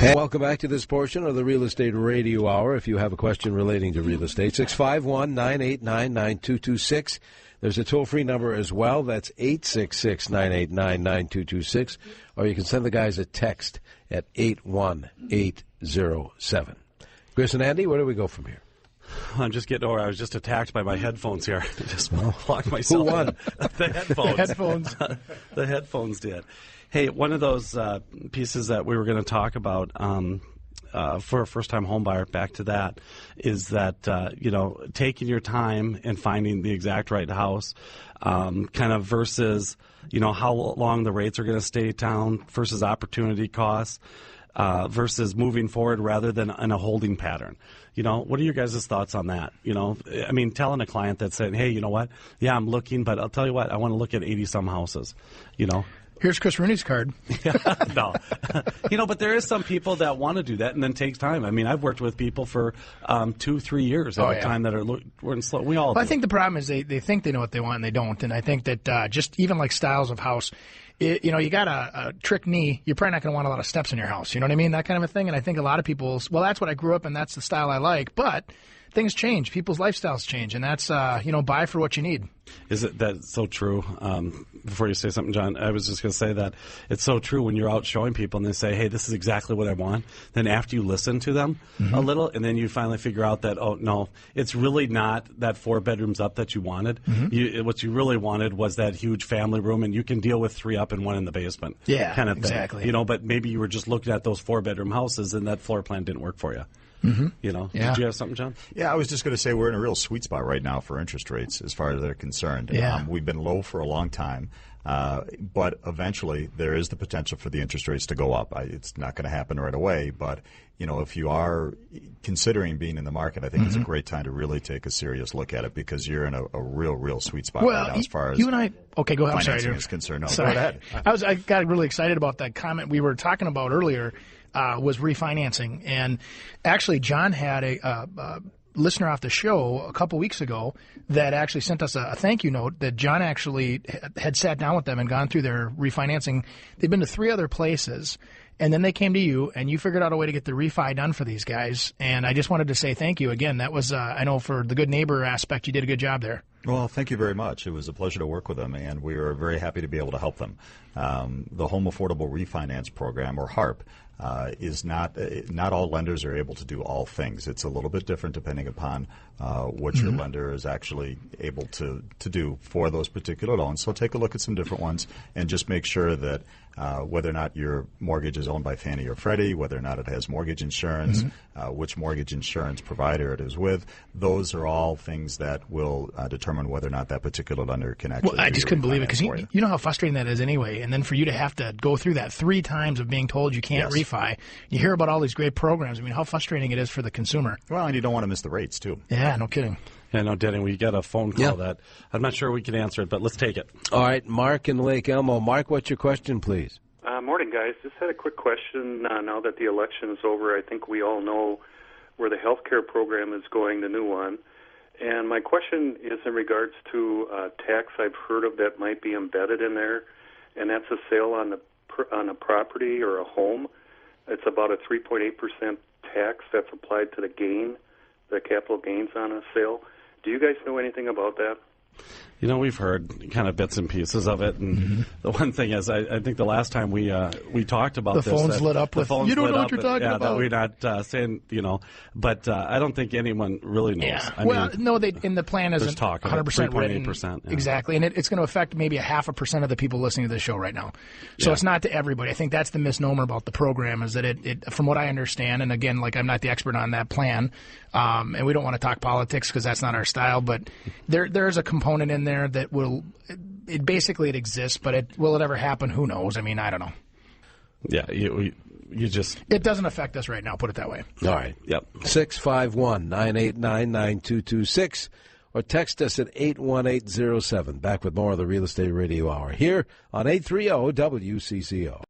And welcome back to this portion of the Real Estate Radio Hour. If you have a question relating to real estate, 651-989-9226. There's a toll-free number as well. That's 866-989-9226. Or you can send the guys a text at 81807. Chris and Andy, where do we go from here? I'm just getting over. I was just attacked by my headphones here. I just locked myself. Who won? The headphones. The headphones. The headphones did. Hey, one of those pieces that we were going to talk about for a first-time home buyer, back to that, is that, taking your time and finding the exact right house, kind of versus, how long the rates are going to stay down versus opportunity costs. Versus moving forward rather than in a holding pattern. What are your guys' thoughts on that? Telling a client that said, hey, you know what? Yeah, I'm looking, but I'll tell you what, I want to look at 80-some houses, Here's Chris Rooney's card. No. But there is some people that want to do that and then takes time. I've worked with people for 2-3 years at a time that are we're slow. We all do. I think the problem is they think they know what they want and they don't. And I think that just even like styles of house, you got a trick knee, you're probably not going to want a lot of steps in your house. You know what I mean? That kind of a thing. And I think a lot of people, well, that's what I grew up in. That's the style I like. But things change. People's lifestyles change. And that's, buy for what you need. Is it that's so true? Before you say something, John, I was just going to say that it's so true when you're out showing people and they say, hey, this is exactly what I want. Then after you listen to them a little, and then you finally figure out that, oh, no, it's really not that 4 bedrooms up that you wanted. What you really wanted was that huge family room, and you can deal with 3 up and 1 in the basement. Yeah, kind of thing. exactly. But maybe you were just looking at those 4-bedroom houses and that floor plan didn't work for you. Did you have something, John? Yeah, I was just going to say we're in a real sweet spot right now for interest rates as far as they're concerned. Yeah. We've been low for a long time, but eventually there is the potential for the interest rates to go up. It's not going to happen right away, but if you are considering being in the market, I think it's a great time to really take a serious look at it because you're in a real sweet spot right now as far as you and I. Okay, go ahead. I'm sorry. Is concerned. No, sorry. Go ahead. I got really excited about that comment we were talking about earlier. Was refinancing. And actually, John had a listener off the show a couple weeks ago that actually sent us a thank you note that John actually had sat down with them and gone through their refinancing. They've been to 3 other places, and then they came to you, and you figured out a way to get the refi done for these guys. And I just wanted to say thank you again. That was, I know for the good neighbor aspect, you did a good job there. Well, thank you very much. It was a pleasure to work with them, and we were very happy to be able to help them. The Home Affordable Refinance Program, or HARP, is not all lenders are able to do all things. It's a little bit different depending upon what your lender is actually able to do for those particular loans. So take a look at some different ones and just make sure that whether or not your mortgage is owned by Fannie or Freddie, whether or not it has mortgage insurance, which mortgage insurance provider it is with, those are all things that will determine whether or not that particular lender can actually. Well, I just couldn't believe it because you know how frustrating that is anyway. And then for you to have to go through that 3 times of being told you can't refi, you hear about all these great programs. How frustrating it is for the consumer. Well, and you don't want to miss the rates too. Yeah, no kidding. Yeah, no, Denny, we got a phone call that I'm not sure we can answer it, but let's take it. All right, Mark in Lake Elmo. Mark, what's your question, please? Morning, guys. Just had a quick question. Now that the election is over, I think we all know where the health care program is going, the new one. And my question is in regards to tax I've heard of that might be embedded in there, and that's a sale on a property or a home. It's about a 3.8% tax that's applied to the gain, the capital gains on a sale. Do you guys know anything about that? We've heard kind of bits and pieces of it, and the one thing is, I think the last time we talked about the phones lit up with, you don't know what you're talking about. That we're not saying, but I don't think anyone really knows. Yeah. No, in the plan isn't 100% written. 3.8%. Yeah. Exactly, and it's going to affect maybe 0.5% of the people listening to this show right now. So it's not to everybody. I think that's the misnomer about the program is that it from what I understand, and again, like I'm not the expert on that plan, and we don't want to talk politics because that's not our style, but there's a component in there that will, it basically it exists, but will it ever happen? Who knows? I don't know. Yeah, you just... It doesn't affect us right now, put it that way. All right. Yep. 651-989-9226 or text us at 81807. Back with more of the Real Estate Radio Hour here on 830 WCCO.